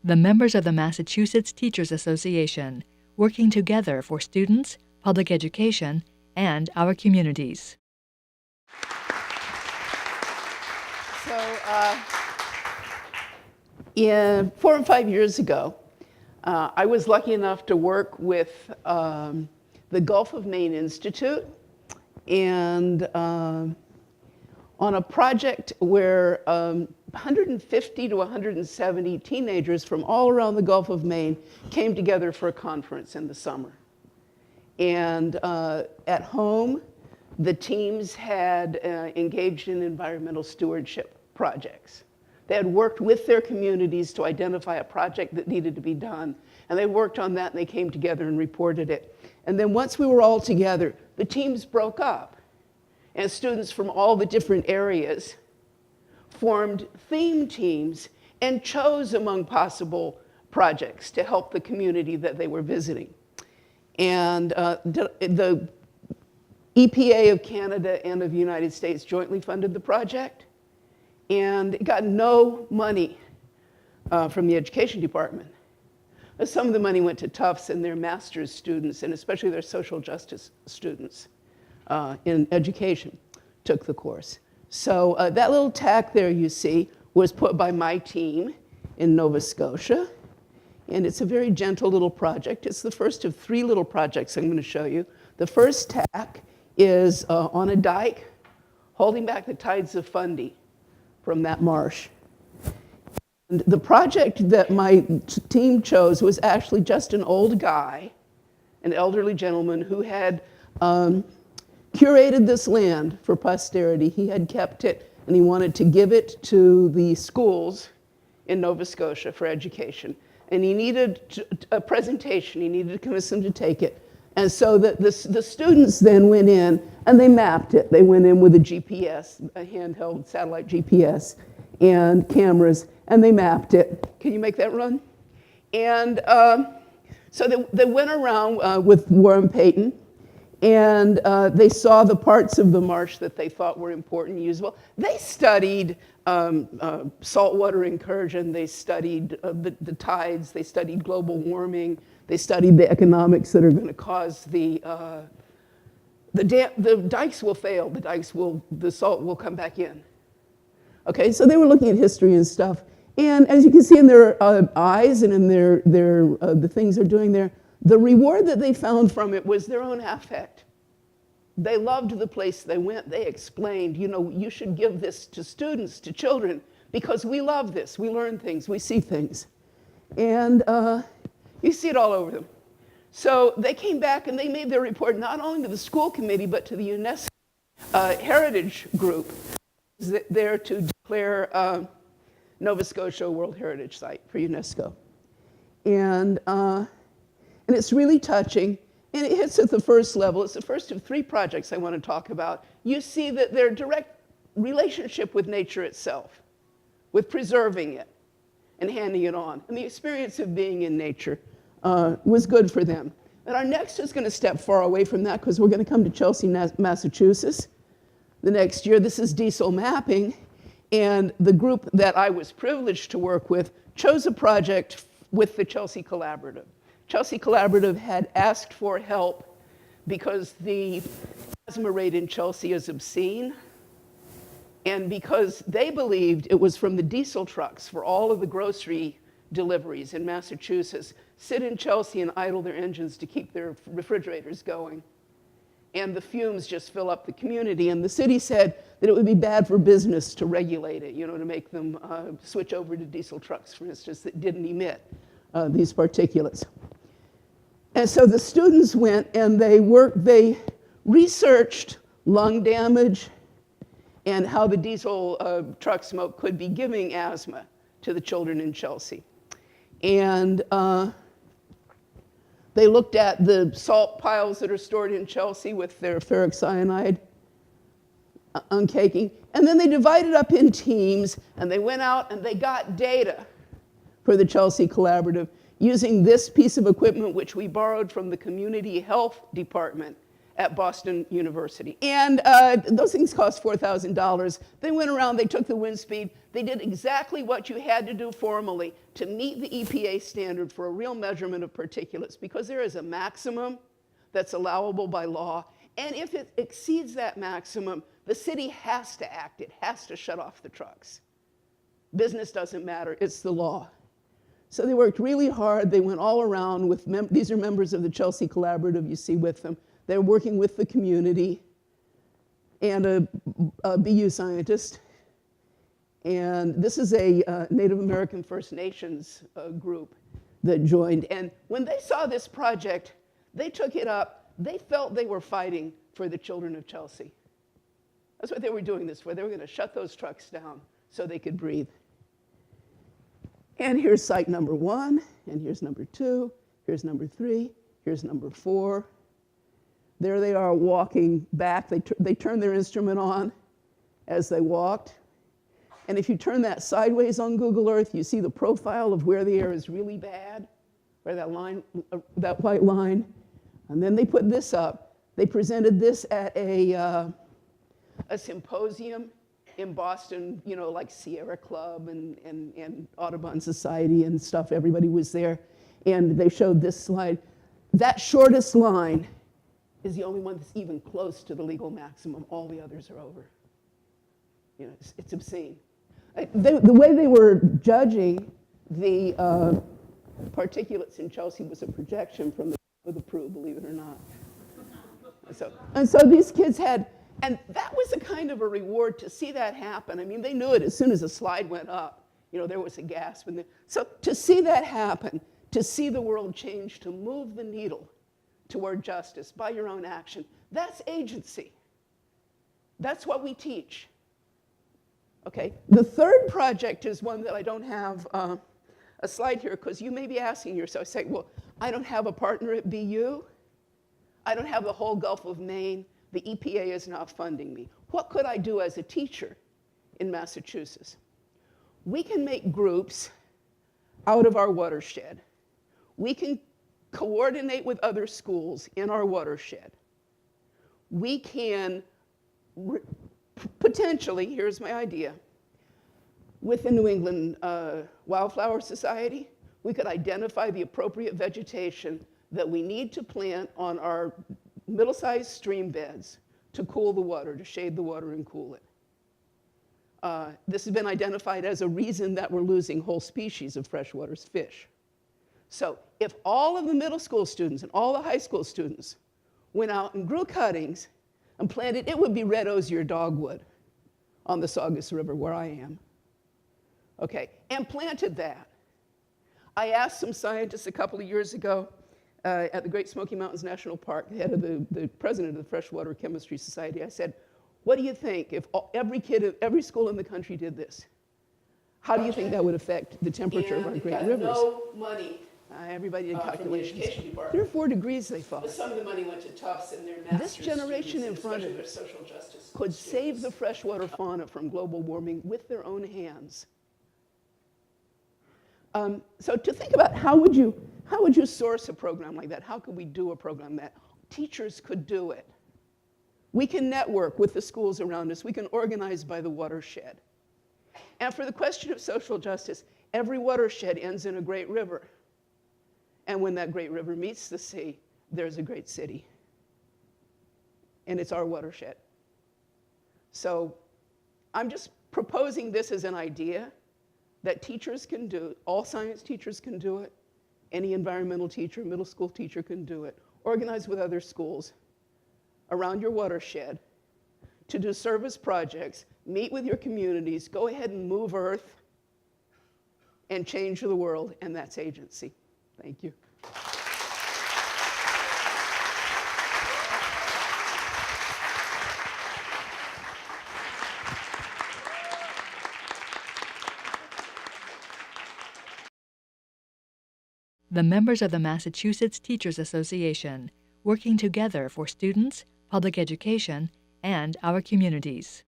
the members of the Massachusetts Teachers Association, working together for students, public education, and our communities. So, in 4 or 5 years ago, I was lucky enough to work with the Gulf of Maine Institute and on a project where 150 to 170 teenagers from all around the Gulf of Maine came together for a conference in the summer. And at home, the teams had engaged in environmental stewardship projects. They had worked with their communities to identify a project that needed to be done. And they worked on that and they came together and reported it. And then once we were all together, the teams broke up. And students from all the different areas formed theme teams and chose among possible projects to help the community that they were visiting. And the EPA of Canada and of the United States jointly funded the project. And it got no money from the education department. Some of the money went to Tufts and their master's students, and especially their social justice students in education took the course. So that little tack there you see was put by my team in Nova Scotia. And it's a very gentle little project. It's the first of 3 little projects I'm going to show you. The first tack is on a dike, holding back the tides of Fundy from that marsh. And the project that my team chose was actually just an old guy, an elderly gentleman who had curated this land for posterity. He had kept it, and he wanted to give it to the schools in Nova Scotia for education. And he needed a presentation. He needed to convince them to take it. And so the students then went in and they mapped it. They went in with a GPS, a handheld satellite GPS, and cameras, and they mapped it. Can you make that run? And so they went around with Warren Payton, and they saw the parts of the marsh that they thought were important and usable. They studied saltwater incursion, they studied the tides, they studied global warming, they studied the economics that are going to cause the dikes will fail, the salt will come back in. Okay, so they were looking at history and stuff. And as you can see in their eyes and in the things they're doing there, the reward that they found from it was their own affect. They loved the place they went. They explained, you know, you should give this to students, to children, because we love this. We learn things, we see things. And you see it all over them. So they came back and they made their report not only to the school committee, but to the UNESCO Heritage Group there to declare Nova Scotia a World Heritage Site for UNESCO. And it's really touching, and it hits at the first level. It's the first of 3 projects I want to talk about. You see that their direct relationship with nature itself, with preserving it and handing it on, and the experience of being in nature was good for them. And our next is going to step far away from that because we're going to come to Chelsea, Massachusetts the next year. This is diesel mapping, and the group that I was privileged to work with chose a project with the Chelsea Collaborative. Chelsea Collaborative had asked for help because the asthma rate in Chelsea is obscene, and because they believed it was from the diesel trucks for all of the grocery deliveries in Massachusetts sit in Chelsea and idle their engines to keep their refrigerators going. And the fumes just fill up the community. And the city said that it would be bad for business to regulate it, you know, to make them switch over to diesel trucks, for instance, that didn't emit these particulates. And so the students went and they researched lung damage and how the diesel truck smoke could be giving asthma to the children in Chelsea. And they looked at the salt piles that are stored in Chelsea with their ferric cyanide uncaking. And then they divided up in teams, and they went out and they got data for the Chelsea Collaborative using this piece of equipment, which we borrowed from the Community Health Department at Boston University. And those things cost $4,000. They went around, they took the wind speed, they did exactly what you had to do formally to meet the EPA standard for a real measurement of particulates, because there is a maximum that's allowable by law. And if it exceeds that maximum, the city has to act. It has to shut off the trucks. Business doesn't matter, it's the law. So they worked really hard. They went all around with, these are members of the Chelsea Collaborative you see with them. They're working with the community and a BU scientist. And this is a Native American First Nations group that joined. And when they saw this project, they took it up. They felt they were fighting for the children of Chelsea. That's what they were doing this for. They were going to shut those trucks down so they could breathe. And here's site number 1, and here's number 2, here's number 3, here's number 4. There they are walking back. They turned their instrument on as they walked. And if you turn that sideways on Google Earth, you see the profile of where the air is really bad, where that line, that white line. And then they put this up. They presented this at a symposium in Boston, you know, like Sierra Club and Audubon Society and stuff. Everybody was there. And they showed this slide. That shortest line is the only one that's even close to the legal maximum. All the others are over. You know, it's obscene. The way they were judging the particulates in Chelsea was a projection from the Prue, believe it or not. And so these kids had, and that was a kind of a reward to see that happen. I mean, they knew it as soon as the slide went up. You know, there was a gasp. So to see that happen, to see the world change, to move the needle toward justice by your own action, that's agency. That's what we teach. Okay, the third project is one that I don't have a slide here, because you may be asking yourself, say, well, I don't have a partner at BU. I don't have the whole Gulf of Maine. The EPA is not funding me. What could I do as a teacher in Massachusetts? We can make groups out of our watershed. We can coordinate with other schools in our watershed. We can potentially, here's my idea, with the New England Wildflower Society, we could identify the appropriate vegetation that we need to plant on our middle-sized stream beds to cool the water, to shade the water and cool it. This has been identified as a reason that we're losing whole species of freshwater fish. So if all of the middle school students and all the high school students went out and grew cuttings and planted, it would be red osier dogwood on the Saugus River where I am. Okay, and planted that. I asked some scientists a couple of years ago at the Great Smoky Mountains National Park, the head of the president of the Freshwater Chemistry Society, I said, what do you think if every school in the country did this? How do you think that would affect the temperature of our great rivers? No money. Everybody did calculations. From the 3 or 4 degrees, they thought. But some of the money went to Tufts and their master's This generation in students, front of especially us their social justice could save the students. freshwater fauna from global warming with their own hands. So to think about how would you source a program like that? How could we do a program that teachers could do it? We can network with the schools around us. We can organize by the watershed. And for the question of social justice, every watershed ends in a great river. And when that great river meets the sea, there's a great city. And it's our watershed. So I'm just proposing this as an idea that teachers can do. All science teachers can do it. Any environmental teacher, middle school teacher can do it. Organize with other schools around your watershed to do service projects, meet with your communities, go ahead and move Earth and change the world, and that's agency. Thank you. The members of the Massachusetts Teachers Association, working together for students, public education, and our communities.